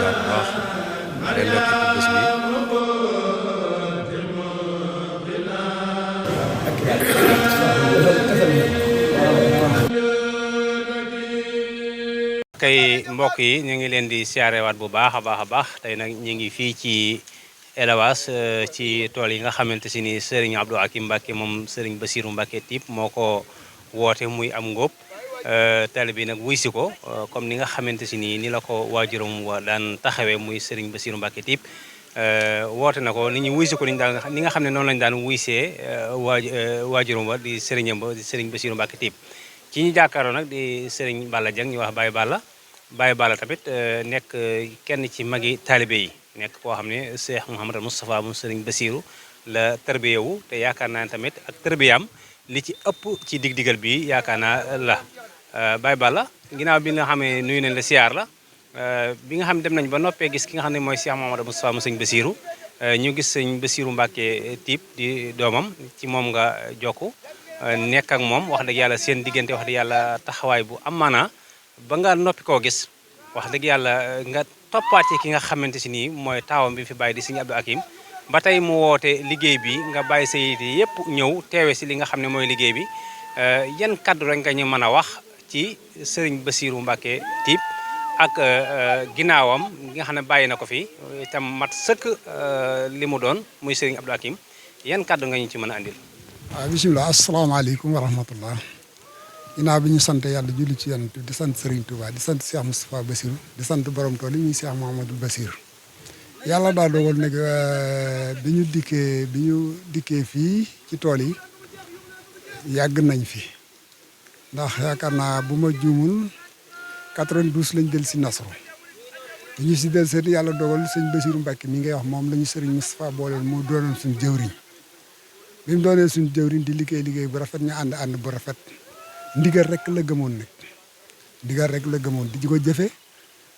ziar bu baax day ndokkee ci bés bi. kay mbokk yi ñu ngi leen di siyaarewaat bu baax a baax tey nag ñu ngi fii ci élevage ci tool yi nga xamante si ni Serigne Abdou Hakim Mbacke moom Serigne Bassirou Mbacke Typ moo ko woote muy am ngóob tali bi nag wuy si ko comme ni nga xamante si ni la ko waajuram wa daan taxawee muy Serigne Bassirou Mbacke Typ woote na ko nit ñi wuy si ko ni nga xam ne noonu lañu daan wuysee waajuram wa di Serigne ba di Serigne Bassirou Mbacke Typ ci ñu jàkkaarloo nag di Serigne Balla Dieng ñu wax Baye Balla tamit nekk kenn ci magi taalibe yi nekk koo xam ne Cheikh Mouhamadou Moustapha moom Serigne Bassirou la tërbiyewu te yaakaar naa tamit ak tërbiyaam li ci ëpp ci dig-digal bi yaakaar naa la Baye Balla ginnaaw bi nga xam ne nuyu nañ la siyaar la bi nga xam ne dem nañ ba noppee gis ki nga xam ne mooy Cheikh Mouhamadou Moustapha moom Serigne Bassirou ñu gis Serigne Bassirou Mbacke Typ di doomam ci moom nga jokku nekk ak moom wax dëgg yàlla seen diggante wax dëgg yàlla taxawaay bu am maanaa ba nga noppi koo gis wax dëgg yàlla nga toppaat ci ki nga xamante si nii mooy taawam bi fi bàyyi di Serigne Abdou Hakim ba tey mu woote liggéey bi nga bàyyi sa yite yëpp ñëw teewe si li nga xam ne mooy liggéey bi yan kaddu rek nga ñu mën a wax ci Serigne Bassirou Mbacke Typ ak ginnaawam gi nga xam ne bàyyi na ko fi itam mat sëkk li mu doon muy Serigne Abdou Hakim yan kaddu nga ñu ci mën a andil. waaw bisimilah asalaamaaleykum wa rahmatullah ginnaaw bi ñu sant yàlla julli ci yonent di sant Serigne Touba di sant Cheikh Moustapha Bassirou di sant borom tool yi ñuy Cheikh Mouhamadou Bassirou yàlla daa dogal nag bi ñu dikkee fii ci tool yi yàgg nañ fi ndax yaakaar naa bu ma juumul 92 lañ del si Nasru bi ñu si del seet yàlla dogal sëñ Bassirou Mbacke mi ngay wax moom la ñu Serigne Moustapha booleel moo doonoon suñu jëwriñ bi mu doonee suñu jëwriñ di liggéey bu rafet ñu ànd bu rafet ndigal rek la gëmoon nag ndigal rek la gëmoon di ko jëfe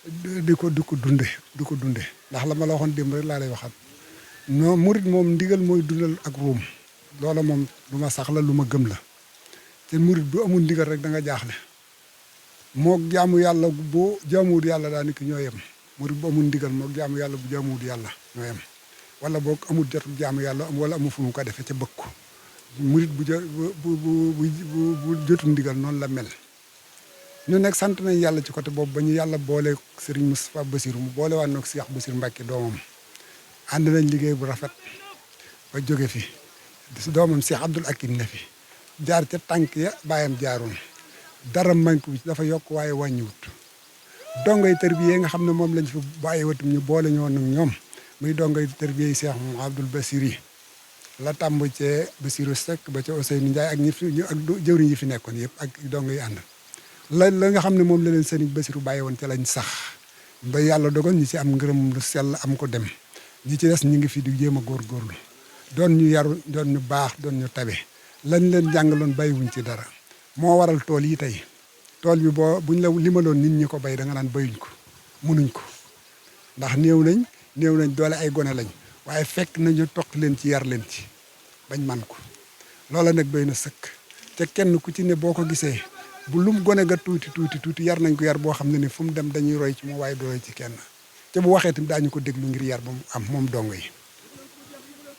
di ko dunde ndax la ma la waxoon démb rek laa lay waxal non murit moom ndigal mooy dundal ak ruum loola moom lu ma sax la lu ma gëm la te murit bu amul ndigal rek da nga jaaxle moo jaamu yàlla boo jaamuwul yàlla daa nekk ñoo yem murit bu amul ndigal moo jaamu yàlla bu jaamuwul yàlla ñoo yem wala boog amul jotul jaamu yàlla wala amul fu mu ko defee ca bëgg ko murit bu jotul ndigal noonu la mel ñu nekk sant nañ yàlla ci côté boobu ba ñu yàlla boole Serigne Moustapha Bassirou mu boole waan nag Cheikh Bassirou Mbacke doomam ànd nañ liggéey bu rafet ba jóge fi doomam Cheikh Abdou Hakim ne fi jaar ca tànk ya bàyyam jaaroon dara manque bi dafa yokk waaye wàññiwut dongay tërbiye nga xam ne moom lañ fi bàyyi watum ñu boole ñoo nag ñoom muy dongay tërbiye yi Cheikh Abdoul Bassirou yi la tàmb cee Bassirou Seck ba ca Ousseynou Ndiaye ak ak jëwriñ yi fi nekkoon yëpp ak dongo yi ànd la nga xam ne moom la leen Serigne Bassirou bàyyi woon ca lañ sax ba yàlla dogal ñi ci am ngërëm lu sell am ko dem ñi ci des ñu ngi fi di jéem a góorgóorlu doon ñu yaru doon ñu baax doon ñu tabe lañ leen jàngaloon bàyyiwuñ ci dara moo waral tool yi tey tool bi buñ la limaloon nit ñi ko bay da nga naan bayuñ ko munuñ ko ndax néew nañ doole ay gone lañ waaye fekk nañu toq leen ci yar leen ci bañ man ko loola nag béy na sëkk te kenn ku ci ne boo ko gisee bu lum gone ga tuuti yar nañ ko yar boo xam ne ni fu mu dem dañuy roy ci moom waaye du roy ci kenn te bu waxee tamit daañu ko déglu ngir yar ba mu am moom dongo yi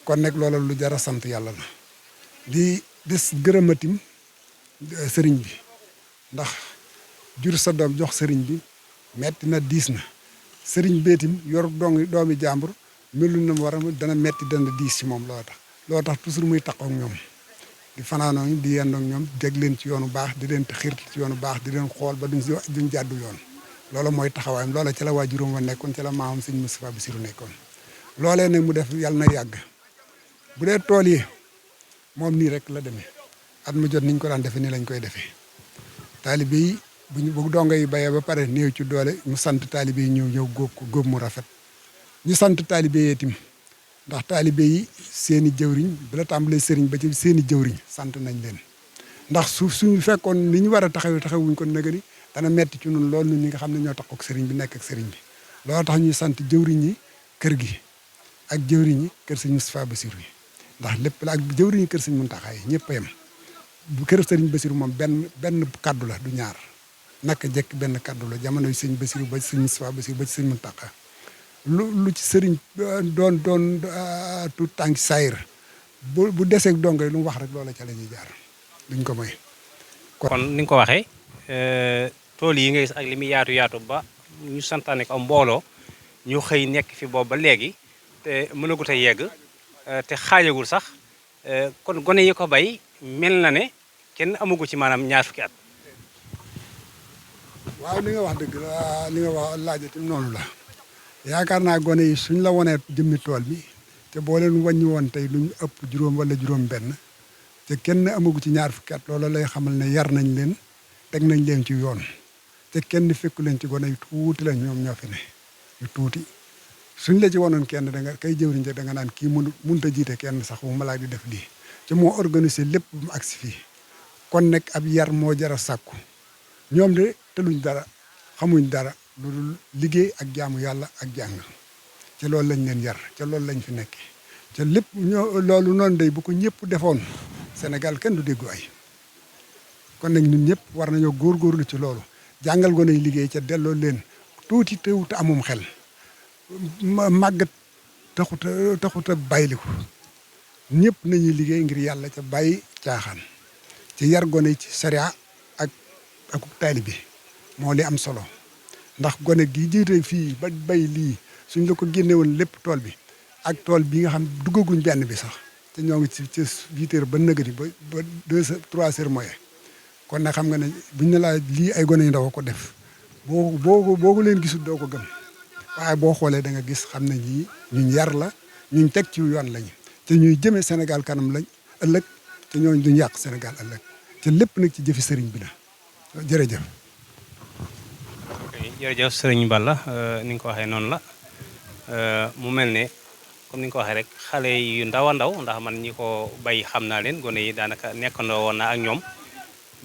kon nag loola lu jar a sant yàlla la di des gërëmatim sëriñ bi ndax jur sa doom jox sëriñ bi metti na diis na sëriñ beetim yor doomi jàmbur melu na mu war a dana metti dana diis ci moom loo tax toujours muy taxaw ak ñoom di fanaanoo di yendoo ak ñoom dégg leen ci yoonu baax di leen xiir ci yoonu baax di leen xool ba duñ jàddu yoon loola mooy taxawaayam loola ci la waajuram wa nekkoon ci la maamam sëñ Moustapha Bassirou nekkoon loolee nag mu def yàlla na yàgg bu dee tool yi moom nii rek la demee at mu jot niñ ko daan defee nii lañ koy defee taalibe yi bu dongo yi bayee ba pare néew ci doole mu sant taalibe yi ñëw góob mu rafet ñu sant taalibe yi itam ndax taalibe yi seeni jëwriñ bi la tàmbalee sëriñ ba ci seeni jëwriñ sant nañ leen ndax suñu fekkoon ni ñu war a taxawuñ ko nëgëni dana metti ci ñun loolu ñun ñi nga xam ne ñoo tax ak sëriñ bi nekk ak sëriñ bi loolu tax ñuy sant jëwriñ yi kër gi ak jëwriñ yi kër sëñ Moustapha Bassirou yi ndax lépp la ak jëwriñ yi kër sëñ Mountakha yi ñëpp a yem bu kër sëriñ Bassirou moom benn kaddu la du ñaar naka jekk benn kaddu la jamono yi sëñ Bassirou ba sëñ Moustapha Bassirou ba ci sëñ Mountakha lu ci sëriñ doon tout tànk sayir bu deseeg dongo yi lu mu wax rek loola ca la ñuy jaar duñ ko moy. kon ni nga ko waxee tool yi nga gis ak li muy yaatu yaatu ba ñu santaane ko am mbooloo ñu xëy nekk fi boobu ba léegi te mënagut a yegg te xaajagul sax kon gone yi ko bay mel na ne kenn amagu ci maanaam ñaar fukki at. waaw li nga wax dëgg la li nga wax laajati noonu la yaakaar naa gone yi suñ la wonee jëmmi tool bi te boo leen wàññi woon tey luñ ëpp juróom wala juróom benn te kenn amagu ci ñaar fukki at loola lay xamal ne yar nañ leen teg nañ leen ci yoon te kenn fekku leen ci gone yu tuuti la ñoom ñoo fi ne yu tuuti suñ la ci wonoon kenn da nga kay jëwriñ da nga naan kii mënut a jiite kenn sax bu ma laa di def lii te moo organisé lépp bu mu agsi fii kon nag ab yar moo jar a sàkku ñoom de teluñ dara xamuñ dara lu dul liggéey ak jaamu yàlla ak jàng ca loolu lañ leen yar ca loolu lañ fi nekk ca lépp loolu noonu day bu ko ñëpp defoon Sénégal kenn du déggu ay kon nag ñun ñëpp war nañoo góorgóorlu ci loolu jàngal gone yi liggéey ca delloo leen tuuti teewut amum xel màggat taxut a bayliku ñëpp nañuy liggéey ngir yàlla ca bàyyi caaxaan ci yar gone yi ci sariya ak taalibe bi moo li am solo ndax gone gi jiite fii ba bay lii suñ la ko génne woon lépp tool bi ak tool bi nga xam duggaguñ benn bi sax te ñoo ngi ci 8 heures ba nëgëri ba 2 heures 3 heures moyen kon nag xam nga ne buñ ne laa lii ay gone yu ndaw ko def boo ko leen gisul doo ko gëm waaye boo xoolee da nga gis xam ne ñii ñuñ yar la ñuñ teg ci yoon lañ te ñuy jëmee Sénégal kanam lañ ëllëg te ñooñu duñ yàq Sénégal ëllëg te lépp nag ci jëfi sëriñ bi la jërëjëf. jërëjëf sëriñ Balla ni nga ko waxee noonu la mu mel ne comme ni nga ko waxee rek xale yu ndaw a ndaw ndax man ñi ko bay xam naa leen gone yi daanaka nekkandoo woon na ak ñoom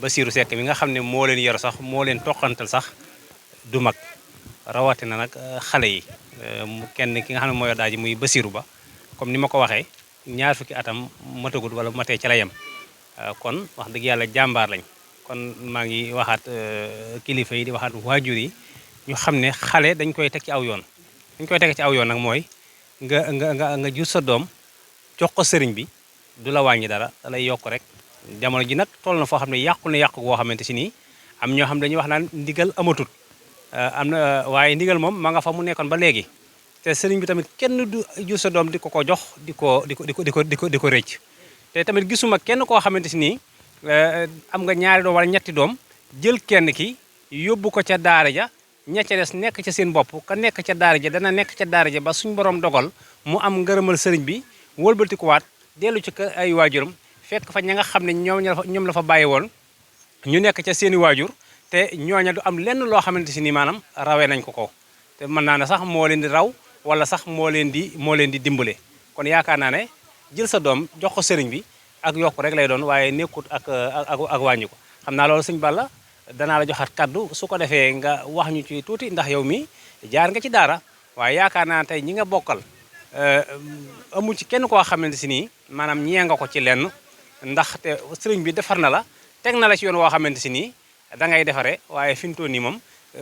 Basirou Seck mi nga xam ne moo leen yor sax moo leen toqantal sax du mag rawatina nag xale yi kenn ki nga xam ne moo yor daal ji muy Basirou Ba comme ni ma ko waxee ñaar fukki atam matagul wala matee ca la yem kon wax dëgg yàlla jàmbaar lañ kon maa ngi waxaat kilifa yi di waxaat waajur yi ñu xam ne xale dañ koy teg ci aw yoon dañ koy teg ci aw yoon nag mooy nga jur sa doom jox ko sëriñ bi du la wàññi dara da lay yokk rek jamono ji nag toll na foo xam ne yàqu na yàqu goo xamante si nii am ñoo xam dañuy wax naan ndigal amatut am na waaye ndigal moom ma nga fa mu nekkoon ba léegi te sëriñ bi tamit kenn du jur sa doom di ko jox di ko rëcc te tamit gisuma kenn koo xamante si nii am nga ñaari doom wala ñetti doom jël kenn ki yóbbu ko ca daara ja ña ca des nekk ca seen bopp ka nekk ca daara ja dana nekk ca daara ja ba suñ borom dogal mu am ngërëmal sëriñ bi wëlbatikuwaat dellu ci kër ay waajuram fekk fa ña nga xam ne ñoom la fa bàyyi woon ñu nekk ca seeni waajur te ñooña du am lenn loo xamante si ni maanaam rawee nañ ko te mën naa ne sax moo leen di raw wala sax moo leen di dimbale kon yaakaar naa ne jël sa doom jox ko sëriñ bi ak yokku rek lay doon waaye nekkut ak wàññi ko xam naa loolu sëñ Balla danaa la joxaat kaddu su ko defee nga wax ñu ci tuuti ndax yow mi jaar nga ci daara waaye yaakaar naa tey ñi nga bokkal amu ci kenn koo xamante si nii maanaam ñee nga ko ci lenn ndaxte sëriñ bi defar na la teg na la ci yoon woo xamante si nii da ngay defare waaye fi mu toll nii moom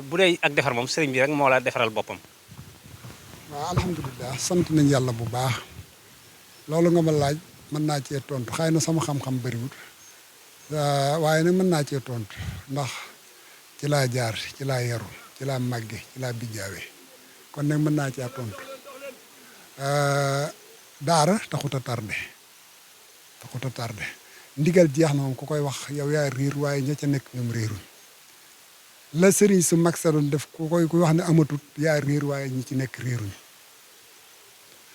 bu dee ak defar moom sëriñ bi rek moo la defaral boppam. waaw alhamdulilah sant nañ yàlla bu baax loolu nga ma laaj mën naa cee tontu xëy na sama xam-xam bëriwul waaye nag mën naa cee tontu ndax ci laa jaar ci laa yaru ci laa màgge ci laa bijjaawe kon nag mën naa cee tontu daara taxut a tardé ndigal jeex na moom ku koy wax yow yaa riir waaye ña ca nekk ñoom réeruñ la sëriñ su mag sa doon def ku wax ne amatut yaa riir waaye ñi ci nekk réeruñ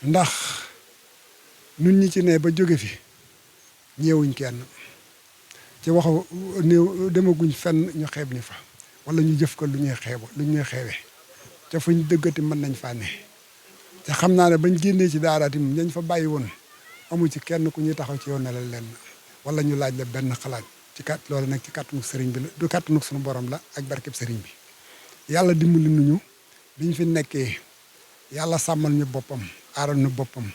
ndax nun ñi ci ne ba jóge fi ñeewuñ kenn ci waxu néew demaguñ fenn ñu xeeb ni fa wala ñu jëf ko lu ñuy xeewe te fuñ dëggati mën nañ faa ne te xam naa ne bañ génnee ci daara tim ñañ fa bàyyi woon amu ci kenn ku ñuy taxaw ci yoon ne la lenn wala ñu laaj la benn xalaat ci loolu nag ci kàttanu sëriñ bi la du kàttanu suñu borom la ak barkeb sëriñ bi yàlla dimbali nuñu biñ fi nekkee yàlla sàmmal ñu boppam aaral ñu boppam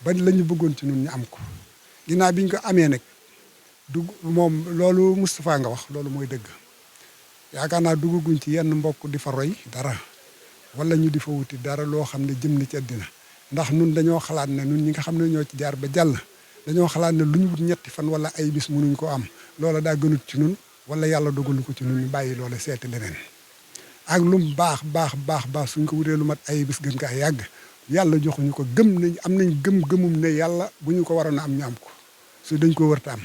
ba la ñu bëggoon ci ñun ñu am ko ginnaaw biñ ko amee nag moom loolu Moustapha nga wax loolu mooy dëgg yaakaar naa dugguñ ci yenn mbokk di fa roy dara wala ñu di fa wuti dara loo xam ne jëm na ci àddina ndax nun dañoo xalaat ne nun ñi nga xam ne ñoo ci jaar ba jàll dañoo xalaat ne lu ñu wut ñetti fan wala ay bis mënuñ ko am loola daa gënut ci nun wala yàlla dogalu ko ci nun ñu bàyyi loola seeti leneen ak lu mu baax suñ ko wutee lu mat ay bis gën kaa yàgg yàlla joxuñu ko gëm nañ am nañ gëm-gëmum ne yàlla bu ñu ko waroon a am ñu am ko su dañ ko wërta am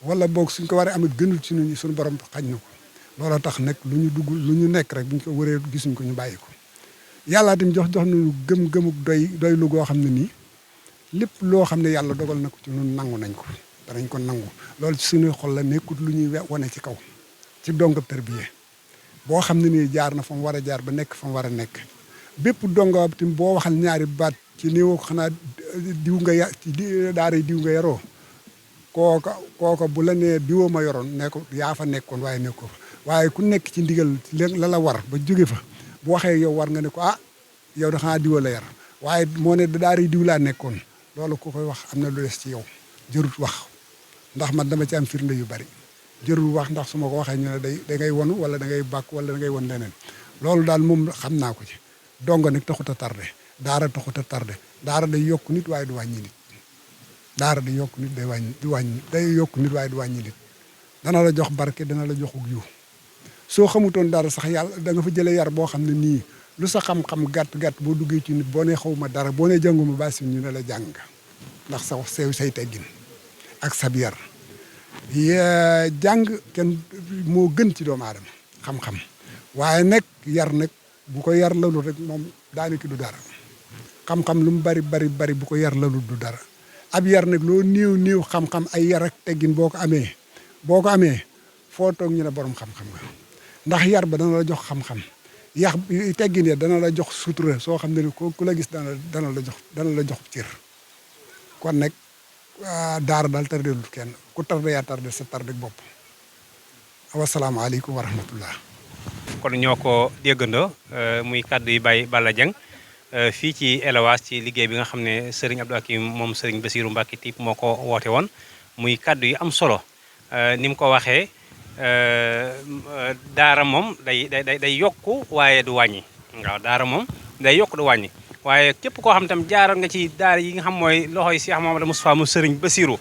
wala boog suñ ko waree amit gënul ci nun suñu borom xañ na ko loola tax nag lu ñu dugg lu ñu nekk rek bu ñu ko wëree gisuñ ko ñu bàyyi ko yàlla tamit jox nañu gëm-gëmuk doy lu goo xam ne nii lépp loo xam ne yàlla dogal na ko ci nun nangu nañ ko danañ ko nangu loolu ci suñuy xol la nekkut lu ñuy wane ci kaw ci dongab tarbiya boo xam ne nii jaar na fa mu war a jaar ba nekk fa mu war a nekk bépp donga tim boo waxal ñaari baat ci néew xanaa diw nga ci daara diw nga yaroo kooka bu la nee diwoo ma yoroon ne ko yaa fa nekkoon waaye nekkoo fa waaye ku nekk ci ndigal la war ba jóge fa bu waxee yow war nga ne ko yow da xanaa diwa la yar waaye moo ne daara diw laa nekkoon loolu ku koy wax am na lu des ci yow jërut wax ndax man dama ci am firnde yu bari jërul wax ndax su ma ko waxee ñu ne da ngay wonu wala da ngay bàkk wala da ngay won leneen loolu daal moom xam naa ko ci dongo nag taxut a tardé daara taxut a tardé daara day yokk nit waaye du wàññi nit daara day yokk nit day yokk nit waaye du wàññi nit dana la jox barke dana la joxug yu soo xamutoon dara sax yàlla da nga fa jëlee yar boo xam ne nii lu sa xam-xam gàtt boo duggee ci nit boo ne xawma dara boo ne jànguma basi ñu ne la jàng ndax sa say teggin ak sab yar jàng kenn moo gën ci doomu aadama xam-xam waaye nag yar nag bu ko yar lalu rek moom daanaka du dara xam-xam lu mu bari bu ko yar lalu du dara ab yar nag loo néew xam-xam ay yar ak teggin boo ko amee foo toog ñu ne borom xam-xam nga ndax yar ba dana la jox xam-xam yax teggin ya dana la jox sutura soo xam ne ku la gis dana la jox cër kon nag daara daal tardeelul kenn ku tarde yaa tarde sa tarde bopp wasalaamaaleykum wa rahmatullah kon ñoo ko déggandoo muy kàddu yi Baye Balla Dieng fii ci Elewas ci liggéey bi nga xam ne Serigne Abdou Hakim moom Serigne Bassirou Mbacké Typ moo ko woote woon muy kàddu yi am solo ni mu ko waxee daara moom day yokku waaye du wàññi waaw daara moom day yokku du wàññi waaye képp koo xam tam jaaroon nga ci daara yi nga xam mooy loxoy Cheikh Mamadou Moustapha mu Serigne Bassirou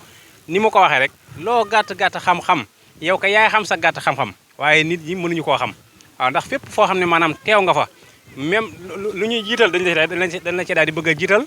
ni ma ko waxee rek loo gàtt xam-xam yow ka yaay xam sa gàtt xam-xam waaye nit ñi mënuñu koo xam waaw ndax fépp foo xam ne maanaam teew nga fa même lu ñuy jiital dañ la ci daal di bëgg a jiital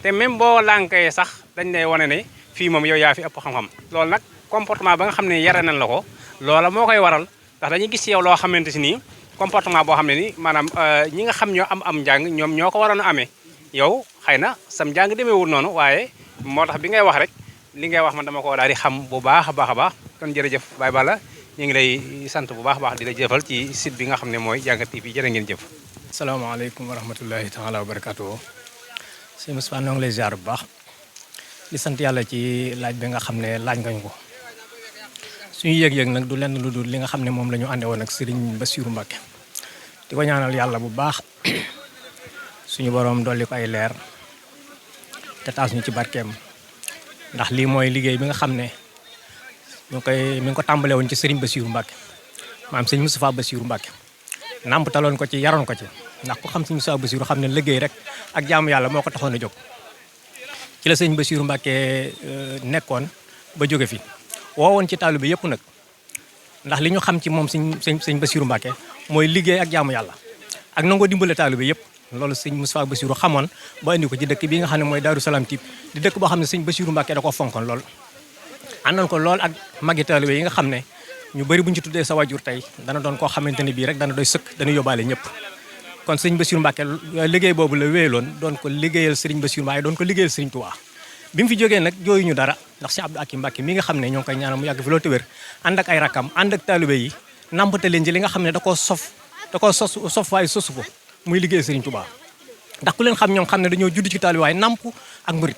te même boo lànkee sax dañ lay wane ne fii moom yow yaa fi ëpp xam-xam loolu nag comportement ba nga xam ne yare nañ la ko loola moo koy waral ndax dañuy gis ci yow loo xamante si nii comportement boo xam ne ni maanaam ñi nga xam ñoo am njàng ñoom ñoo ko waroon a amee yow xëy na sam njàng demeewul noonu waaye moo tax bi ngay wax rek li ngay wax man dama ko daal di xam bu baax a baax kon jërëjëf Baye Balla ñu ngi lay sant bu baax di la jëfal ci site bi nga xam ne mooy Jàngat TV jërë ngeen jëf. asalaamaaleykum wa rahmatullahi taala wa barakatuh sëñ Moustapha noo ngi lay ziar bu baax di sant yàlla ci laaj bi nga xam ne laaj nga ñu ko suñu yëg-yëg nag du lenn lu dul li nga xam ne moom la ñu ànde woon ak Serigne Bassirou Mbacké di ko ñaanal yàlla bu baax suñu borom dolli ko ay leer te taas ñu ci barkeem ndax lii mooy liggéey bi nga xam ne mi ngi ko tàmbale woon ci Serigne Bassirou Mbacké maam sëñ Moustapha Bassirou Mbacké nàmpataloon ko ci yaroon ko ci ndax ku xam sëñ Moustapha Bassirou xam ne liggéey rek ak jaamu yàlla moo ko taxoon a jóg ci la sëñ Bassirou Mbacké nekkoon ba jóge fi woowoon ci taalibe yëpp nag ndax li ñu xam ci moom sëñ Bassirou Mbacké mooy liggéey ak jaamu yàlla ak nangoo dimbale taalibe yëpp loolu sëñ Moustapha Bassirou xamoon ba indi ko ci dëkk bi nga xam ne mooy Daaru Salaam Typ di dëkk boo xam ne sëñ Bassirou Mbacké da ko fonkoon lool àndoon ko lool ak magi taalibe yi nga xam ne ñu bëri bu ñu ci tuddee sa wajur tey dana doon koo xamante ne bii rek dana doy sëkk dana yóbbaale ñëpp kon sëñ Bassirou Mbacké liggéey boobu la wéyaloon doon ko liggéeyal sëriñ Bassirou Mbacké doon ko liggéeyal sëriñ Touba bi mu fi jógee nag jooyuñu dara ndax Cheikh Abdou Hakim Mbacké mi nga xam ne ñoo ngi koy ñaanal mu yàgg fi loolu te wér ànd ak ay rakkam ànd ak taalibe yi nampate leen ci li nga xam ne da koo sof waaye sosu ko muy liggéeyal sëriñ Touba ndax ku leen xam ñoom xam ne dañoo judd ci taalibe waaye namp ak murit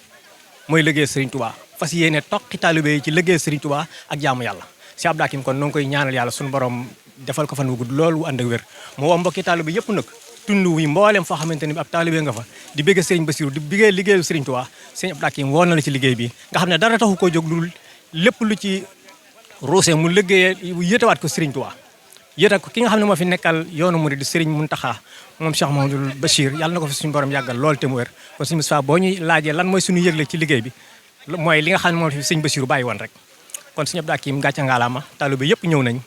mooy liggéeyal sëriñ Touba fas yéene toqi taalibe yi ci liggéeyal sëriñ Touba ak jaamu yàlla Cheikh Abdou Hakim kon noo ngi koy ñaanal yàlla suñu borom defal ko fan wu gudd loolu wu ànd ak wér mu woo mbokki taalibe yëpp nag tund wi mboolem foo xamante ni ab taalibe nga fa di bëgg sëriñ Bassirou di bëggee liggéeyal sëriñ Touba sëriñ Abdou Hakim woon na la ci liggéey bi nga xam ne dara taxu koo jóg lu lépp lu ci ruusee mu liggéeyee yéetewaat ko sëriñ Touba yéen ak ki nga xam ne moo fi nekkal yoonu murid di Serigne Mountakha moom Cheikh Mouhamadoul Bachir yàlla na ko fi suñu borom yàggal lool te mu wér kon Serigne Moustapha boo ñuy laajee lan mooy suñu yëgle ci liggéey bi mooy li nga xam ne moom fi Serigne Bachir bàyyi woon rek kon Serigne Abdou Hakim gàcce ngaalaama taalibe yëpp ñëw nañ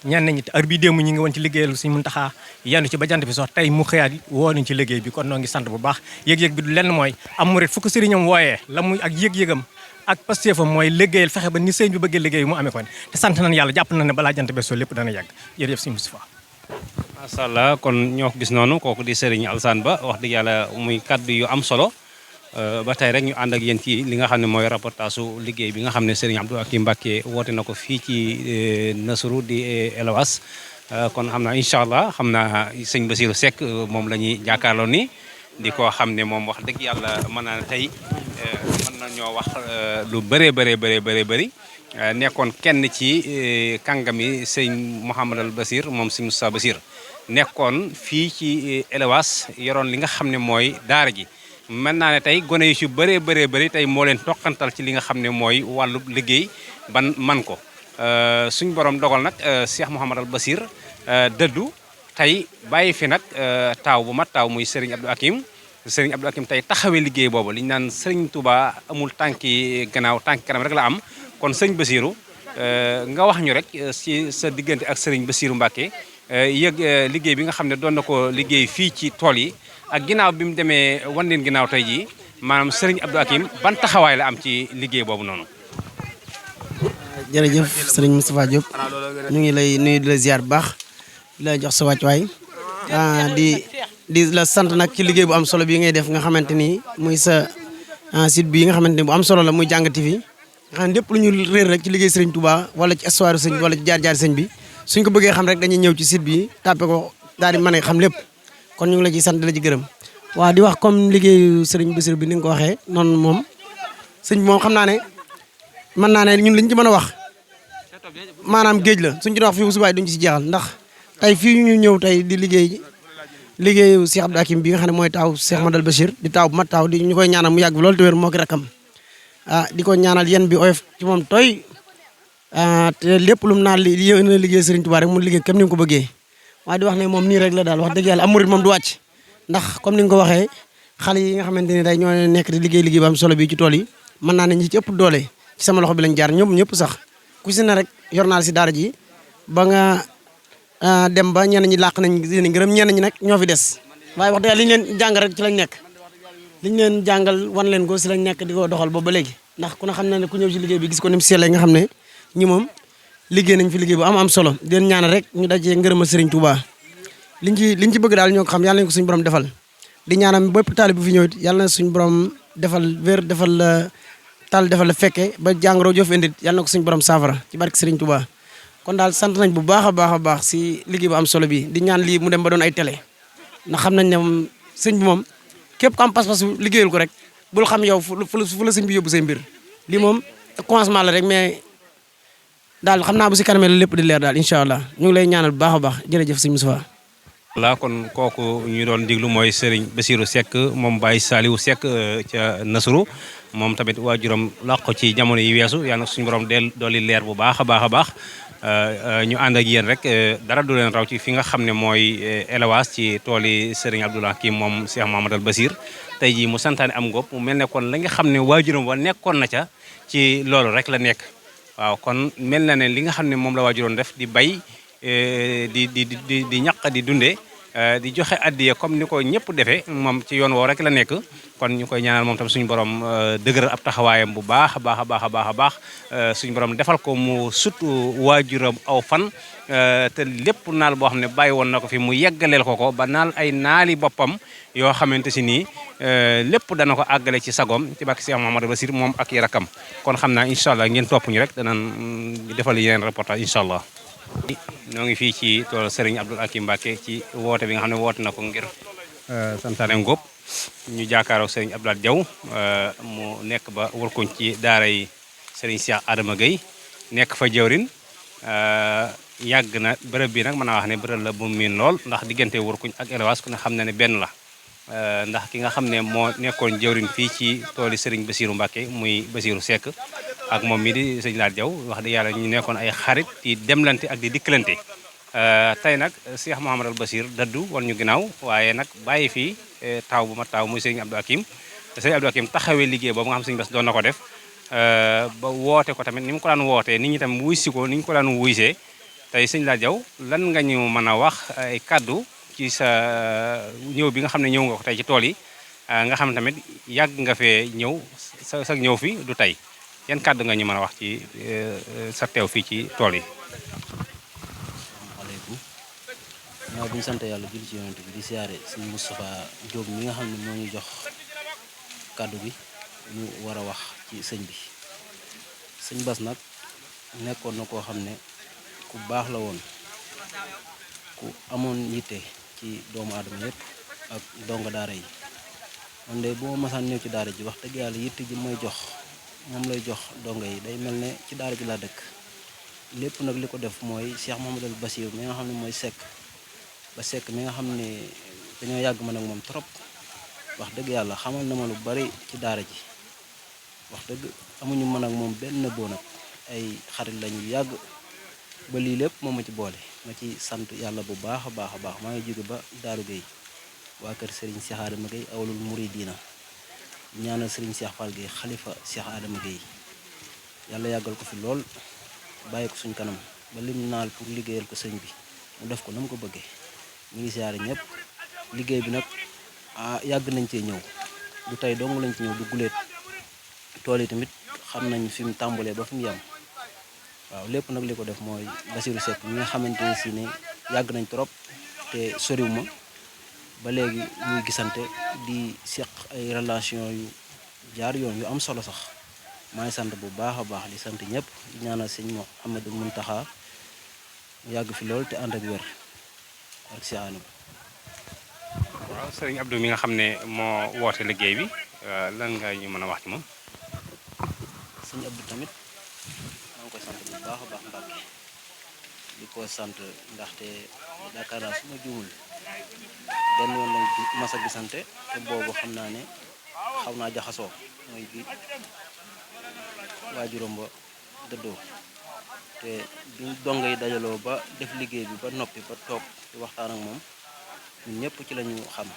ñenn ñi heure bii démb ñi ngi woon ci liggéeyal Serigne Mountakha yendu ci ba jant bi sox tey mu xëyaat woo nañ ci liggéey bi kon noo ngi sant bu baax yëg-yëg bi du lenn mooy am murid fu ko sëriñam wooyee la muy ak yëg-yëgam ak pastéefam mooy liggéeyal fexe ba ni sëñ bi bëggee liggéey mu amee ko te sant nañ yàlla jàpp na ne balaa jant bee soo lépp dana yàgg jërëjëf Serigne Moustapha. macha allah kon ñoo ko gis noonu kooku di Serigne Alassane Ba wax dëgg yàlla muy kaddu yu am solo ba tey rek ñu ànd ak yéen ci li nga xam ne mooy reportage su liggéey bi nga xam ne Serigne Abdou Hakim Mbacké woote na ko fii ci Nasrou di Elwas kon xam naa incha allah xam naa sëñ Bassirou Seck moom la ñuy jàkkaarloo ni di ko xam ne moom wax dëgg yàlla mën naa tey mën na ñoo wax lu bëree bëri nekkoon kenn ci kàngami sëñ Mouhamadal Basir moom sëñ Moustapha Basir nekkoon fii ci Elwas yoroon li nga xam ne mooy daara ji mën naa ne tey gone yu ci bëree tey moo leen toqantal ci li nga xam ne mooy wàllu liggéey ban man ko suñ borom dogal nag Cheikh Mouhamadal Basir dëddu tey bàyyi fi nag taaw bu mat taaw muy Serigne Abdou Hakim tey taxawee liggéey boobu li ñu naan Serigne Touba amul tànki gannaaw tànki kanam rek la am kon sëñ Bassirou nga wax ñu rek ci sa diggante ak Serigne Bassirou Mbacké yëg liggéey bi nga xam ne doon na ko liggéey fii ci tool yi ak ginnaaw bi mu demee wan leen ginnaaw tey jii maanaam Serigne Abdou Hakim ban taxawaay la am ci liggéey boobu noonu. jërëjëf Serigne Moustapha Diop ñu ngi lay nuyu di la ziar bu baax di la jox sa wàccuwaay di la sant nag ci liggéey bu am solo bi ngay def nga xamante ni muy sa site bi nga xamante ni bu am solo la muy Jàng TV nga xam ne lépp lu ñu réer rek ci liggéey Serigne Touba wala ci histoire sëñ bi wala ci jaar-jaar sëñ bi suñ ko bëggee xam rek dañuy ñëw ci site bi tàppe ko daal di mën a xam lépp kon ñu ngi la ciy sant di la ci gërëm. waaw di wax comme liggéeyu Serigne Bassirou bi ni nga ko waxee noonu moom sëñ bi moom xam naa ne mën naa ne ñun liñ ci mën a wax maanaam géej la suñ ci doon wax fii bu subaay duñ ci jeexal ndax tey fii ñu ñëw tey di liggéeyu Cheikh Abdou Hakim bi nga xam ne mooy taaw Cheikh Mouhamadoul Bachir di taaw bu mat taaw di ñu koy ñaanal mu yàgg bi loolu te wér moo ki rakam di ko ñaanal yéen bi oyof ci moom tooy te lépp lu mu naan liggéey Serigne Touba rek mu liggéey comme ni nga ko bëggee waaye di wax ne moom nii rek la daal wax dëgg yàlla am murid moom du wàcc ndax comme ni nga ko waxee xale yi nga xamante ne day ñoo nekk di liggéey bu am solo bi ci tool yi mën naa ne ñi ci ëpp doole ci sama loxo bi lañ jaar ñëpp sax ku si ne rek yor naa si daara ji ba nga dem ba ñenn ñi làq nañ seen ngërëm ñenn ñi nag ñoo fi des waaye wax dëgg yàlla li ñu leen jàng rek ci lañ nekk li ñu leen jàngal wan leen ko si lañ nekk di ko doxal boobu ba léegi ndax ku ne xam na ne ku ñëw si liggéey bi gis ko ni mu seetlee nga xam ne ñi moom liggéey nañ fi liggéey bu am solo di leen ñaanal rek ñu dajee ngërëmal Serigne Touba liñ ci bëgg daal ñoo ko xam yàlla nañ ko suñu borom defal di ñaanal bépp taali bu fi ñëw it yàlla na suñu borom defal wér defal la taal defal la fekke ba jàngoro joo fi indi yàlla na ko suñu borom saafara ci barke Serigne Touba kon daal sant nañ bu baax a baax si liggéey bu am solo bi di ñaan lii mu dem ba doon ay télé ndax xam nañ ne moom sëñ bi moom képp ku am pas-pas liggéeyal ko rek bul xam yow fu la sëñ bi yóbbu say mbir lii moom commencement la rek mais daal xam naa bu si kanamee la lépp di leer daal incha allah ñu ngi lay ñaanal bu baax a baax jërëjëf sëñ Moustapha. voilà kon kooku ñu doon diglu mooy Serigne Bassirou Seck moom Baye Saliou Seck ca Nasrou moom tamit waajuram laq ko ci jamono yi weesu yàlla na suñu borom dolli leer bu baax a baax ñu ànd ak yéen rek dara du leen raw ci fi nga xam ne mooy Elwas ci tooli Serigne Abdou Hakim moom Cheikh Mouhamadoul Basir tey jii mu santaane am ngóob mu mel ne kon la nga xam ne waajuram wa nekkoon na ca ci loolu rek la nekk waaw kon mel na ne li nga xam ne moom la waajuroon def di bay di ñaq di dundee di joxe addiya comme ni ko ñëpp defee moom ci yoon woo rek la nekk kon ñu koy ñaanal moom tam suñu borom dëgëral ab taxawaayam bu baax a baax suñu borom defal ko mu sut waajuram aw fan te lépp naal boo xam ne bàyyi woon na ko fi mu yeggaleel ko ba naal ay naali boppam yoo xamante si nii lépp dana ko àggale ci sagom ci barke Cheikh Mouhamadoul Basir moom ak i rakkam kon xam naa incha allah ngeen topp ñu rek danañ defal yeneen reportage incha allah. ñoo ngi fii ci tool Serigne Abdou Hakim Mbacké ci woote bi nga xam ne woote na ko ngir santaane ngóob ñu jàkkaaroo Serigne Abdoulaye Diaw mu nekk ba wërkuñ ci daara yi Serigne Cheikh Adama Gueye nekk fa jëwrin yàgg na bërëb bi nag mën naa wax ne bërëb la bu miin lool ndax diggante wërkuñ ak Elwas ku ne xam na ne benn la ndax ki nga xam ne moo nekkoon jëwrin fii ci tooli Serigne Bassirou Mbacké muy Bassirou Seck ak moom mii di sëñ Laat Jaw wax dëgg yàlla ñu nekkoon ay xarit di demlante ak di dikkalante tey nag Cheikh Mouhamadal Bachir dëddu wan ñu ginnaaw waaye nag bàyyi fii taaw bu ma taaw muy sëriñ Abdou Hakim sëriñ Abdou Hakim taxawee liggéey boobu nga xam sëriñ Bass doon na ko def ba woote ko tamit ni mu ko daan wootee nit ñi tam wuy si ko ni ñu ko daan wuysee tey sëñ Laat Jaw lan nga ñu mën a wax ay kaddu ci sa ñëw bi nga xam ne ñëw nga ko tey ci tool yi nga xam ne tamit yàgg nga fee ñëw sa ñëw fi du tey yan kaddu nga ñu mën a wax ci sa teew fii ci tool yi. asalaamaaleykum ñoo bi ñu sant yàlla julli ci yonent bi di siyaare sëñ Moustapha Diop mi nga xam ne moo ñu jox kaddu bi ñu war a wax ci sëñ bi sëñ Bass nag nekkoon na koo xam ne ku baax la woon ku amoon yitte ci doomu aadama yëpp ak donga daara yi man de bu ma masaan ñëw ci daara ji wax dëgg yàlla yitte ji mooy jox moom lay jox donga yi day mel ne ci daara ji laa dëkk lépp nag li ko def mooy Cheikh Mouhamadal Bachir mi nga xam ne mooy Seck ba Seck mi nga xam ne dañoo yàgg man ak moom trop wax dëgg yàlla xamal na ma lu bari ci daara ji wax dëgg amuñu mën ak moom benn boo nag ay xarit lañu yàgg ba lii lépp moom ma ci boole ma ci sant yàlla bu baax a baax a baax maa ngi jóge ba Daaru Gueye waa kër Serigne Cheikh Adama Gueye awlul muridina ñaanal Serigne Cheikh Fall Gueye xalifa Cheikh Adama Gueye yàlla yàggal ko fi lool bàyyi ko suñ kanam ba lim naal pour liggéeyal ko sëñ bi mu def ko na mu ko bëggee ñu ngi siyaare ñëpp liggéey bi nag yàgg nañ cee ñëw du tey dong lañ ci ñëw du guleet tool yi tamit xam nañ fi mu tàmbalee ba fi mu yem waaw lépp nag li ko def mooy Bassirou Seck mi nga xamante ne si ne yàgg nañ trop te soriw ma ba léegi ñuy gisante di seq ay relation yu jaar yoon yu am solo sax maa ngi sant bu baax a baax di sant ñëpp di ñaanal sëñ Mouhamadou Mountakha mu yàgg fi lool te ànd ak wér ak si àll bi. waaw sëriñ Abdou mi nga xam ne moo woote liggéey bi lan nga ñu mën a wax ci moom. sëñ Abdou tamit maa ngi koy sant bu baax a baax Mbàkke di ko sant ndaxte yaakaar naa su ma juumul benn yoon lañ mas a gisante te boobu xam naa ne xaw naa jaxasoo mooy bi waajuram ba dëddoo te bi dongo yi dajaloo ba def liggéey bi ba noppi ba toog di waxtaan ak moom ñun ñëpp ci lañu xam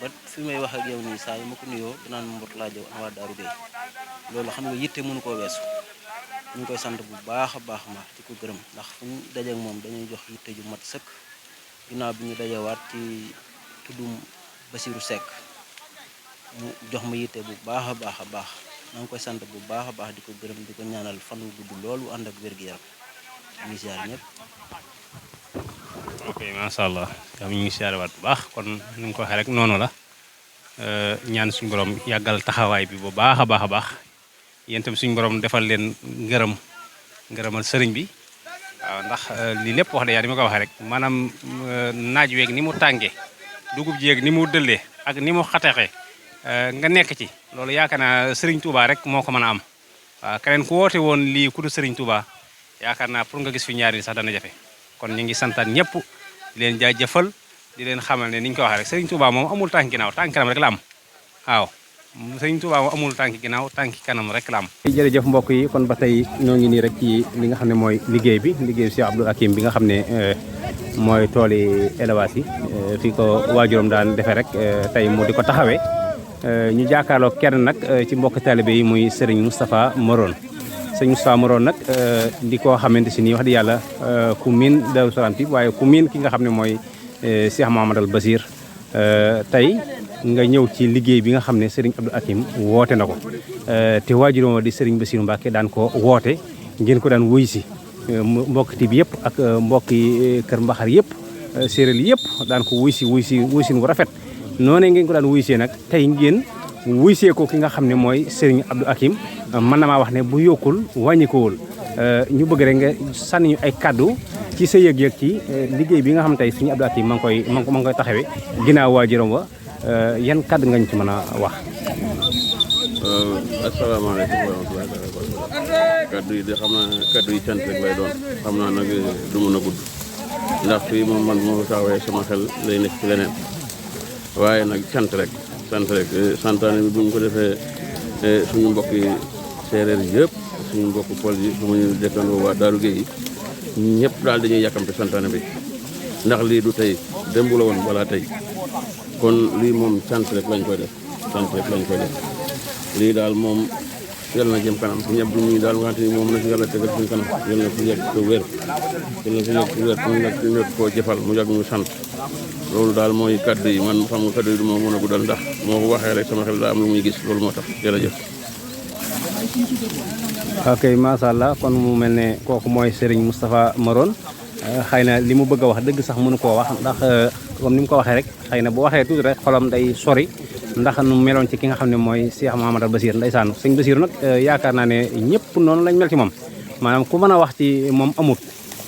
ba fi may wax ak yow nii saa yi ma ko nuyoo dinaan Mourtala Diaw an waa Daaru Gueye loolu xam nga yitte mënu koo weesu ñu ngi koy sant bu baax a baax ma di ko gërëm ndax fu ñu dajeek moom dañuy jox yitte ju mat sëkk ginnaaw bi ñu dajewaat ci tuddum Bassirou Seck mu jox ma yitte bu baax a baax a baax maa ngi koy sant bu baax a baax di ko gërëm di ko ñaanal fan wu gudd loolu ànd ak wér-gu-yaram ñu ngi siyaar ñëpp. ok macha allah ñu ngi siyaare waat bu baax kon ni nga ko waxee rek noonu la ñaan suñu borom yàggal taxawaay bi bu baax a baax a baax yéen tam suñu borom defal leen ngërëmal sëriñ bi waaw ndax lii lépp wax dëgg yàlla ni ma ko waxee rek maanaam naaj weeg ni mu tàngee dugub ji yeeg ni mu dëllee ak ni mu xateexee nga nekk ci loolu yaakaar naa sëriñ Touba rek moo ko mën a am waaw keneen ku woote woon lii ku du sëriñ Touba yaakaar naa pour nga gis fi ñaari sax dana jafe kon ñu ngi santaat ñëpp di leen jaajëfal di leen xamal ne ni ñu ko waxee rek Serigne Touba moom amul tànki ginnaaw tànki kanam rek la am waaw Serigne Touba moom amul tànki ginnaaw tànki kanam rek la am. jërëjëf mbokk yi kon ba tey ñoo ngi nii rek ci li nga xam ne mooy liggéey bi liggéeyu Cheikh Abdou Hakim bi nga xam ne mooy tooli élevage yi fi ko waajuram daan defee rek tey mu di ko taxawee ñu jàkkaarloo kenn nag ci mbokk taalibe yi muy Serigne Moustapha Morone. sëñ Moustapha Morone nag di ko xamante si nii wax di yàlla ku miin Daaru Salaam ti waaye ku miin ki nga xam ne mooy Cheikh Mouhamadal Bachir tey nga ñëw ci liggéey bi nga xam ne Serigne Abdou Hakim woote na ko te waajuram di Serigne Bassirou Mbacké daan ko woote ngeen ko daan wuy si mbokki bi yëpp ak mbokki Kër Mbaxar yëpp séeréer yëpp daan ko wuy sin wu rafet noonu ngeen ko daan wuy see nag tey ngeen wuy see ko ki nga xam ne mooy Serigne Abdou Hakim mën na maa wax ne bu yokkul wàññikuwul ñu bëgg rek nga sànni ñu ay kaddu ci sa yëg-yëg ci liggéey bi nga xam tey Serigne Abdou Hakim ma ngi koy taxawee ginnaaw waajuram wa yan kaddu nga ñu ci mën a wax. asalaamaaleykum wa rahmatulah kaddu yi de xam naa kaddu yi cant rek lay doon xam naa nag du mën a gudd ndax fii moom man moo taxawee sama xel lay nekk ci leneen waaye nag sant rek santaane bi bu ñu ko defee suñu mbokki séeréer yëpp suñu mbokk pol yi su ma ñu dëkkandoo waa Daaru Gueye yi ñëpp daal dañuy yàkkamte santaane bi ndax lii du tey démb la woon wala tey kon lii moom sant rek lañ koy def lii daal moom yàlla na jëm kanam su ñëpp ñu daal wante moom na fi yàlla tegal suñu kanam yàlla na fi yegg ko wér ñu nekk koo jëfal mu yàgg ñu sant loolu daal mooy kaddu yi man xam nga kaddu yi du ma mën a guddal ndax moo ko waxee rek sama xel daa am lu muy gis loolu moo tax jërëjëf. ok macha allah kon mu mel ne kooku mooy Serigne Moustapha Maron xëy na li mu bëgg a wax dëgg sax mënu koo wax ndax comme ni mu ko waxee rek xëy na bu waxee tuuti rek xolam day sori ndax nu meloon ci ki nga xam ne mooy Cheikh Mouhamadou Bassir ndeysaan sëñ Bassir nag yaakaar naa ne ñëpp noonu lañ mel ci moom maanaam ku mën a wax ci moom amut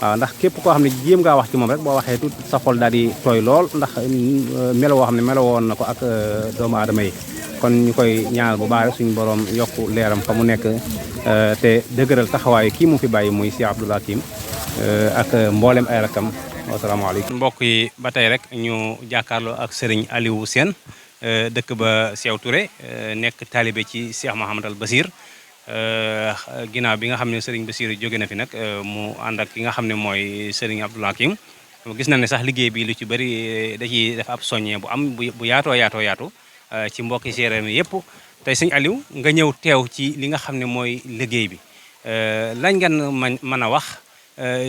waaw ndax képp koo xam ne jéem ngaa wax ci moom rek boo waxee tuuti sa xol daal di tooy lool ndax melo woo xam ne melo woon na ko ak doomu aadama yi kon ñu koy ñaanal bu baax rek suñu borom yokku leeram fa mu nekk te dëgëral taxawaayu kii mu fi bàyyi muy Cheikh Abdoul Hakim ak mboolem ay rakam wasalaamaaleykum. mbokk yi ba tey rek ñu jàkkaarloo ak Serigne Aliou Sène dëkk ba Seew Touré nekk taalibe ci Cheikh Mouhamadou Bassir ginnaaw bi nga xam ne Serigne Bassir jóge na fi nag mu ànd ak ki nga xam ne mooy Serigne Abdoul Hakim gis na ne sax liggéey bi lu ci bëri da ciy def ab soññee bu am bu yaatoo yaatu ci mbokki séeréer mi yëpp tey sëñ Aliou nga ñëw teew ci li nga xam ne mooy liggéey bi lañ ngeen mën a wax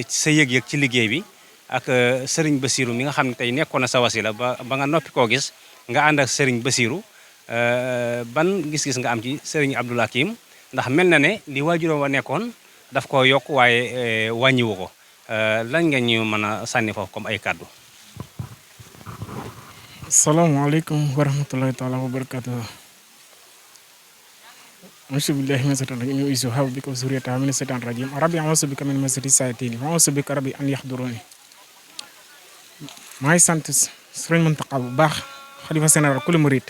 sa yëg-yëg ci liggéey bi ak Serigne Bassirou mi nga xam ne tey nekkoon na sa wasila ba nga noppi koo gis nga ànd ak Serigne Bassirou ban gis-gis nga am ci Serigne Abdoul Hakim ndax mel na ne li waajuram wa nekkoon daf ko yokk waaye wàññiwu ko lan nga ñu mën a sànni foofu comme ay kàddu. Assalamualaikum warahmatullahi taala wabarakatuh. Bismillahi min satan rajim isu haw bika suriyata min satan rajim rabbi a'udhu bika min masati sayatini wa a'udhu bika rabbi an yahduruni. May sant Serigne Mountakha bu baax xalifa général kul murid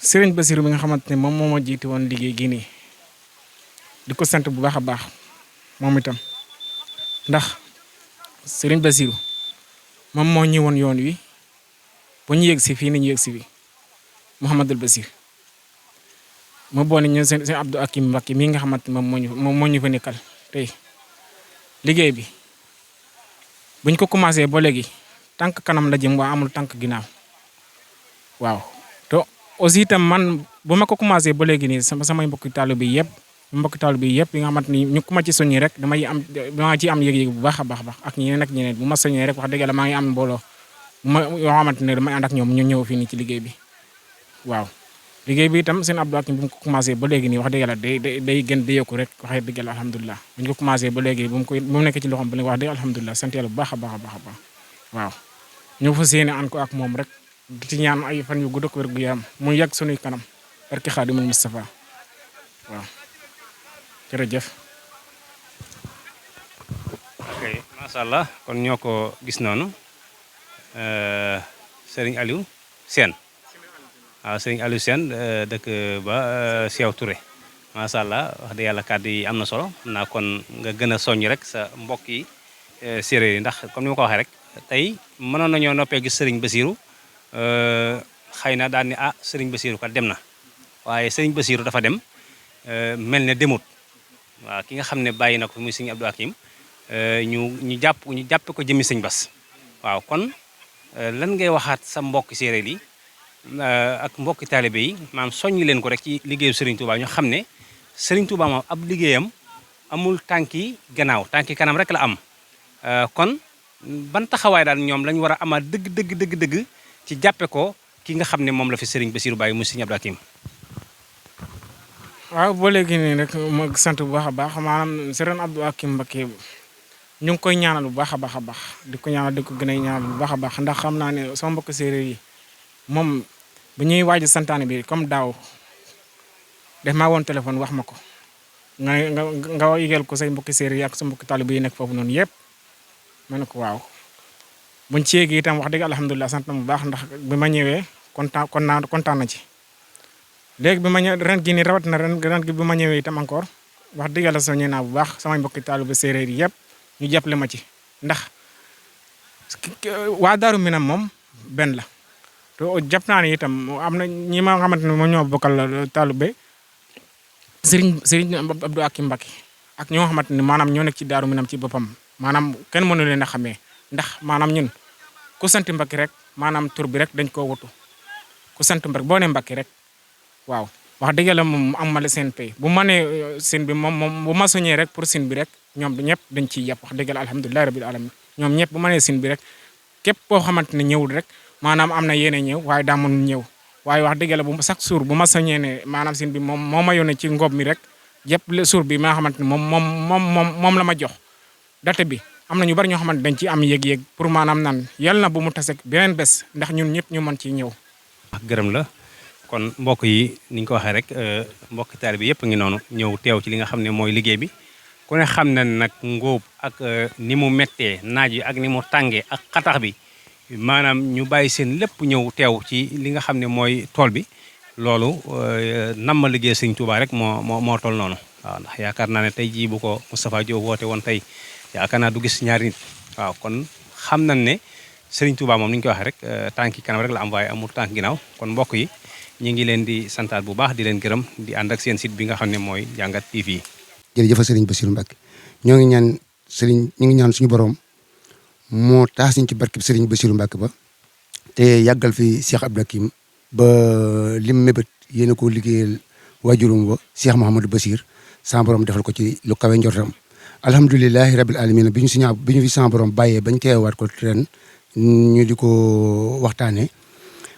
Serigne Bassirou bi nga xamantene mom moo ma jiite woon liggéey gi nii di ko sant bu baax a baax moom itam ndax Serigne Bassirou moom moo ñëwoon yoon wi ba ñu yegg si fii ni ñu yegg si fi Mouhamadul Bassir ma boole ñu seen Abdou Hakim Mbacké mii nga xamante moom moo ñu fa nekkal tey liggéey bi buñ ko commencé ba léegi tànk kanam la jëm waa amul tànk ginnaaw waaw te aussi itam man bu ma ko commencé ba léegi nii samay mbokki taalibe bi yëpp yi nga xamante ni ñu ku ma ci soññi rek dama ci am yëg-yëg bu baax a baax ak ñeneen ak ñeneen bu ma soññee rek wax dëgg yàlla maa ngi am mbooloo yoo xamante ne damay ànd ak ñoom ñu ñëw fii nii ci liggéey bi waaw liggéey bi itam seen Abdou Hakim bu mu ko commencé ba léegi nii wax dëgg yàlla day gën di yokku rek waxee dëgg yàlla alhamdulilah bu ñu ko commencé ba léegi bu mu nekk ci loxoom ba léegi wax dëgg alhamdulilah sant yàlla bu baax a baax a baax a baax waaw ñu fa séene ànd ko ak moom rek di ci ñaan ay fan yu gudd ak wér gu yaram mu yàgg sunuy kanam barki Xaadimul Mustafa waaw jërëjëf. ok macha allah kon ñoo ko gis noonu Serigne Aliou Sène waaw Serigne Aliou Sène dëkk ba Seew Touré macha allah wax dëgg yàlla kàddu yi am na solo naa kon nga gën a soññ rek sa mbokk yi séeréer yi ndax comme ni ma ko waxee rek tey mënoon nañoo noppee gis Serigne Bassirou xëy na daal ni Serigne Bassirou kat dem na waaye Serigne Bassirou dafa dem mel ne demut waaw ki nga xam ne bàyyi na ko muy Serigne Abdou Hakim ñu jàppe ko jëmmi Serigne Bass waaw kon lan ngay waxaat sa mbokk séeréer yi ak mbokki taalibe yi maanaam soññi leen ko rek ci liggéeyu Serigne Touba ñu xam ne Serigne Touba moom ab liggéeyam amul tànki gannaaw tànki kanam rek la am kon ban taxawaay daal ñoom lañ war a amaat dëgg ci jàppe ko ki nga xam ne moom la fi Serigne Bassirou bàyyi muy Serigne Abdou Hakim. waaw boo léegi nii rek ma sant bu baax a baax maanaam Serigne Abdou Hakim Mbacké ñu ngi koy ñaanal bu baax a baax di ko ñaanal di ko gën a ñaanal bu baax a baax ndax xam naa ne sama mbokk séeréer yi moom bu ñuy waaj santaane bi comme daaw def maa woon téléphone wax ma ko nga yëgal ko say mbokki séeréer yi ak sa mbokki taalibe yi nekk foofu noonu yëpp ma ne ko waaw buñ ci yéegi itam wax dëgg alhamdulilah sant na bu baax ndax bi ma ñëwee kontaan na ci léegi bi ma ñëw ren gi nii rawat na ren gi bi ma ñëwee itam encore wax dëgg yàlla soññee naa bu baax samay mbokki taalibe séeréer yi yëpp ñu jàppale ma ci ndax waa Daaru Minam moom benn la te jàpp naa ne itam am na ñi ma xamante ne moom ñoo bokkal taalibe Serigne Abdou Hakim Mbacké ak ñoo xamante ne maanaam ñoo nekk ci Daaru Minam ci boppam maanaam kenn mënu leen a xamee ndax maanaam ñun ku sant Mbacke rek maanaam tur bi rek dañ koo wutu ku sant Mbacke boo ne Mbacke rek waaw wax dëgg yàlla moom am ma la seen pay bu ma nee sin bi moom bu ma soññee rek pour sin bi rek ñoom ñëpp dañ ciy yàpp wax dëgg yàlla alhamdulilah rabbil alamin ñoom ñëpp bu ma nee sin bi rek képp koo xamante ne ñëwul rek maanaam am na yéene ñëw waaye daa mënul ñëw waaye wax dëgg yàlla bu chaque jour bu ma soññee ne maanaam sin bi moom moo ma yónnee ci ngob mi rek yëpp le jour bi ma xamante ne moom la ma jox date bi am na ñu bari ñoo xamante dañ ci am yëg-yëg pour maanaam nan yal na bu mu tasek beneen bés ndax ñun ñëpp ñu mën ci ñëw. gërëm la kon mbokk yi ni ñu ko waxee rek mbokk taalibe bi yëpp ngi noonu ñëw teew ci li nga xam ne mooy liggéey bi ku ne xam na nag ngóob ak ni mu méttee naaj yi ak ni mu tàngee ak xatax bi maanaam ñu bàyyi seen lépp ñëw teew ci li nga xam ne mooy tool bi loolu nam ma liggéey Sëñ Tuubaa rek moo toll noonu waaw ndax yaakaar naa ne tey jii bu ko Moustapha Diop woote woon tey yaakaar naa du gis ñaari nit waaw kon xam nañ ne Sëriñ Tuubaa moom ni ñu ko waxee rek tànki kanam rek la am waaye amul tànk ginnaaw kon mbokk yi ñu ngi leen di santaat bu baax di leen gërëm di ànd ak seen site bi nga xam ne mooy Jàngat TV. jërëjëf Serigne Bassirou Mbacke ñoo ngi ñaan suñu borom moo taas ñu ci barkeb Serigne Bassirou Mbacke ba te yàggal fi Cheikh Abdou Hakim ba lim mébét yéen a ko liggéeyal waajurum ba Cheikh Mouhamadou Bassir sama borom defal ko ci lu kawe njortam alhamdulilahi rabil alamin bi ñu fi sama borom bàyyee bañ teewaat ko ren ñu di ko waxtaanee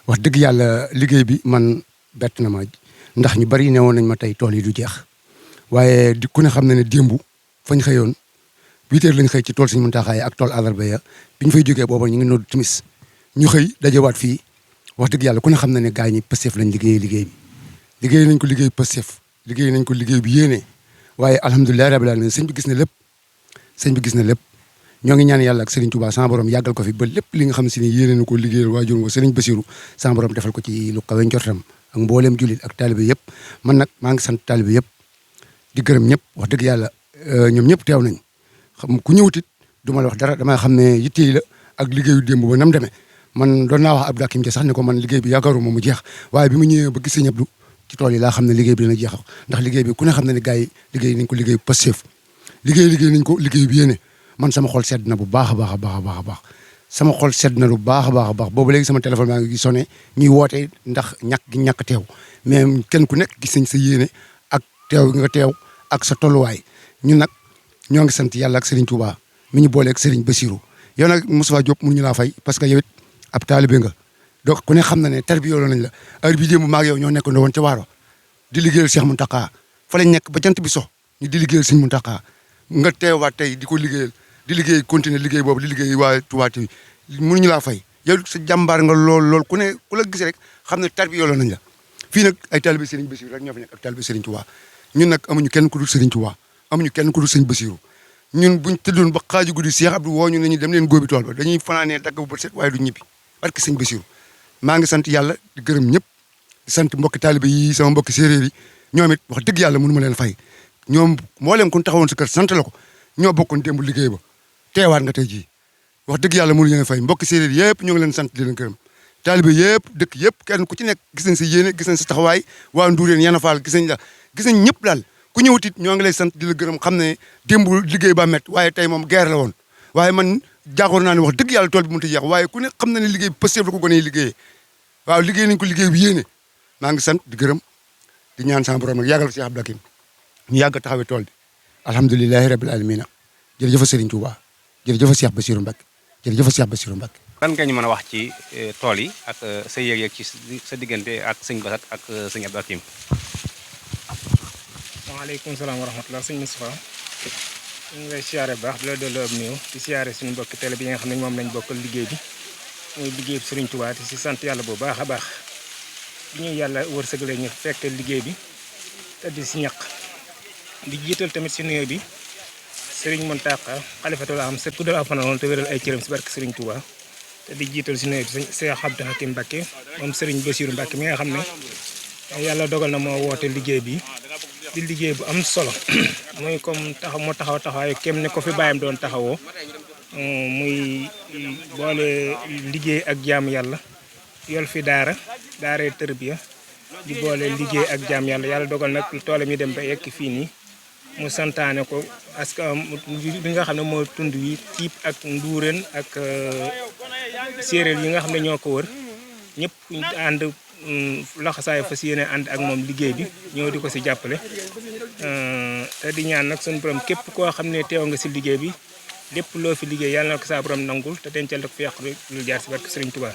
wax dëgg yàlla liggéey bi man bett na ma ndax ñu bari newoon nañ ma tey tool yi du jeex waaye di ku ne xam na ne démb fañ xëyoon 8 heures lañ xëy ci tool Sëñ Muntaxa ak tool àllarba ya bi ñu fay jógee booba ñu ngi nodd timis ñu xëy dajewaat fii wax dëgg yàlla ku ne xam na ne gars ñi Pastef lañ liggéey bi liggéey nañ ko liggéey Pastef liggéey nañ ko liggéey bi yéene waaye alhamdulilah rabbil alamin sëñ bi gis na lépp ñoo ngi ñaan yàlla ak Serigne Touba sama borom yàggal ko fi ba lépp li nga xam si ne yéene na ko liggéeyal waajur wa Serigne Bassirou sama borom defal ko ci lu kawe njortam ak mbooleem jullit ak taalibe yëpp man nag maa ngi sant taalibe yëpp di gërëm ñëpp wax dëgg yàlla ñoom ñëpp teew nañ xam ku ñëwutit du ma la wax dara dama xam ne yitte yi la ak liggéeyu démb ba nam demee man doon naa wax Abdou Hakim sax ne ko man liggéey bi yaakaaruma mu jeex waaye bi mu ñëwee ba gis Sëñ Abdou ci tool yi laa xam ne liggéey bi dina jeex ndax liggéey bi ku ne xam ne ne gars yi liggéey nañ ko liggéey Pastef liggéey nañ ko liggéey bi yéene man sama xol sedd na bu baax a baax sama xol sedd na lu baax a baax boobu léegi sama téléphone maa ngi sonné ñuy woote ndax ñàkk teew mais kenn ku nekk gis nañ sa yéene ak teew nga teew ak sa tolluwaay ñun nag ñoo ngi sant yàlla ak Serigne Touba mi ñu booleeg Serigne Bassirou yow nag Moustapha Diop mënuñu laa fay parce que yow it ab taalibe nga donc ku ne xam na ne tarbiya nañ la heure bii démb maag yow ñoo nekk woon ca Waaro di liggéeyal Cheikh Mountakha fa lañ nekk ba jant bi so ñu di liggéeyal Serigne Mountakha nga teewaat tey di ko liggéeyal di liggéey continuer liggéey boobu di liggéey waa Touba TV mënuñu laa fay yow sa jàmbaar nga lool ku ne ku la gis rek xam ne tarbiya nañ la fii nag ay taalibe Serigne Bassirou rek ñoo fi nekk ak taalibe Serigne Touba ñun nag amuñu kenn ku dul Serigne Touba amuñu kenn ku dul Serigne Bassirou ñun buñ tëddoon ba xaaju guddi Cheikh Abdou woo ñu ne ñu dem leen góobi tool ba dañuy fanaanee dagg bu bët set waaye du ñibbi barke Serigne Bassirou maa ngi sant yàlla di gërëm ñëpp di sant mbokki taalibe yi sama mbokki séeréer yi ñoom it wax dëgg yàlla mënu ma leen fay ñoom mboolem ku taxawoon sa kër sant la ko ñoo bokkoon démb liggéey ba teewaat nga tey jii wax dëgg yàlla mënu leen fay mbokki séeréer yëpp ñoo ngi leen sant di leen gërëm taalibe yëpp dëkk yëpp kenn ku ci nekk gis nañ sa yéene gis nañ sa taxawaay waa Ndourène Yana Fall gis nañ ñëpp daal ku ñëwatit ñoo ngi lay sant di la gërëm xam ne démb liggéey ba met waaye tey moom guerre la woon waaye man jaaxoon naa ne wax dëgg yàlla tool bi mënut a jeex waaye ku ne xam na ne liggéey bi Pastef la ko gën a liggéeyee waaw liggéey nañ ko liggéey bi yéene maa ngi sant di gërëm di ñaan sama borom nag yàggal ko Cheikh Abdou Hakim ñu yàgg a taxawee tool bi alhamdulilahi rabil alamina jërëjëf Serigne Touba jërëjëf Cheikh Bassirou Mbacke jërëjëf Cheikh Bassirou Mbacke. lan nga ñu mën a wax ci tool yi ak sa yëg-yëg ci sa diggante ak sëñ Bassat ak sëñ Abdou Hakim. waaleykum salaam wa rahmatulah sëñ Moustapha ñu ngi lay siyaare bu baax di la delloo ab néew di siyaare suñu mbokki télé bi nga xam ne moom lañ bokkal liggéey bi muy liggéey bi Serigne Touba te si sant yàlla bu baax a baax di ñuy yàlla wërsëgalee ñu fekk liggéey bi te di si ñaq di jiital tamit si nuyoo bi Serigne Mountakha xalifatul am sët ku dal afana te wéral ay cëram si barke Serigne Touba te di jiital si nuyoo bi Cheikh Abdou Hakim Mbacke moom Serigne Bassirou Mbacke mi nga xam ne yàlla dogal na moo woote liggéey bi di liggéey bu am solo muy comme moo taxawaayu kem ne ko fi bàyyam doon taxawoo muy boole liggéey ak jaamu yàlla yol fi daaree tërbiya di boole liggéey ak jaam yàlla dogal nag toolam yi dem ba yekk fii nii mu santaane ko parce que bi nga xam ne moo tund yi tiib ak nduuren ak séeréer yi nga xam ne ñoo ko wër ñëpp ànd laxasaay fas yéene ànd ak moom liggéey bi ñëw di ko si jàppale te di ñaan nag suñu borom képp koo xam ne teew nga si liggéey bi lépp loo fi liggéey yàlla na ko saa borom nangul te dencal ko fi yàq lu jaar si barke Serigne Touba.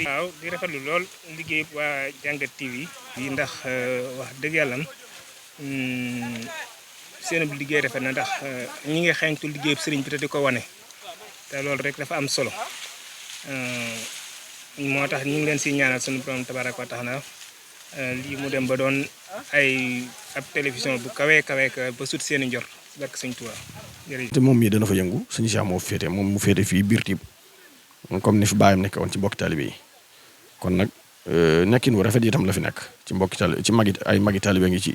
waaw di rafetlu lool liggéey waa Jàngat TV yi ndax wax dëgg yàlla seen liggéey rafet na ndax ñi ngi xeeñtu liggéey Serigne bi te di ko wane te loolu rek dafa am solo moo tax ñu ngi leen si ñaanal suñu borom tabaraka wa taala lii mu dem ba doon ay ab télévision bu kawee ba sut seen i njort barke Serigne Touba. te moom mii dana fa yëngu suñu Cheikh moo féete moom mu féete fii biir Tiib comme ni fi bàyyam nekk woon ci mbokki taalibe yi kon nag nekkin wu rafet itam la fi nekk ci mbokki taalibe ci ay magi taalibe ngi ci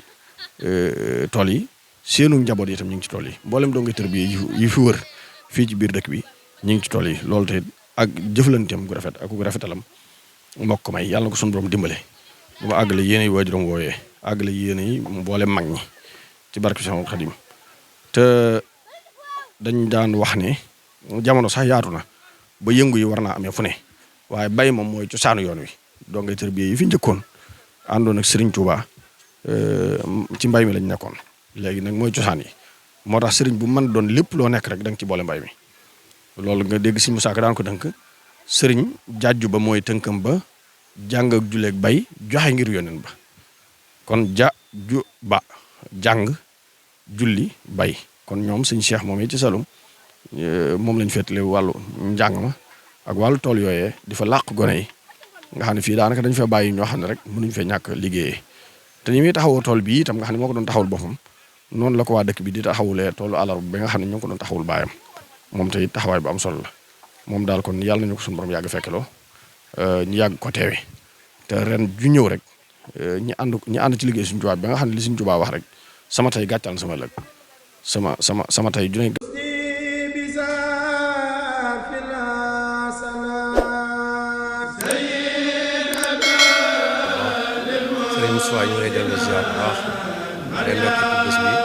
tool yi seenu njaboot itam ñu ngi ci tool yi mboolem doo ngay tër bi yi fi wër fii ci biir dëkk bi ñu ngi ci tool yi loolu te ak jëflanteem gu rafet ak gu rafetalam mbokk ko may yàlla na ko suñu borom dimbale bu ma àggale yéen yi waajuram wooyee àggale yéen yi mboolem mag ñi ci barke Seexul Xadim te dañ daan wax ne jamono sax yaatu na ba yëngu yi war naa amee fu ne waaye bay moom mooy cosaanu yoon wi doo ngay tërbiye yi fi njëkkoon àndoon ak Serigne Touba ci mbay mi lañ nekkoon léegi nag mooy cosaan yi moo tax Serigne bu mën doon lépp loo nekk rek da nga ci boole mbay mi loolu nga dégg si Musaa Ka daan ko tënk Serigne jaaju ba mooy tënkam ba jàng ak juleeg bay joxe ngir yónneen ba kon ju ba jàng julli bay kon ñoom sëñ Cheikh moom yi ci Saloum moom lañ féetale wàllu njàng ma ak wàllu tool yooyee di fa làq gone yi nga xam ne fii daanaka dañ fa bàyyi ñoo xam ne rek mënuñ fee ñàkk liggéeyee te ni muy taxawoo tool bii itam nga xam ne moo ko doon taxawul boppam noonu la ko waa dëkk bi di taxawulee toolu àllarba ba nga xam ne ñoo ko doon taxawul baayam moom tey taxawaay bu am solo la moom daal kon yàlla nañu ko suñu borom yàgg fekkeloo ñu yàgg ko teewe te ren ju ñëw rek ñi ànd ci liggéey suñu Tuubaa ba nga xam ne li suñu Tuubaa wax rek sama tey gàccal na sama ëllëg sama tey junne Sëriñ Moussa ñu ngi lay dellu ziar bu baax day ndokk ci bés bi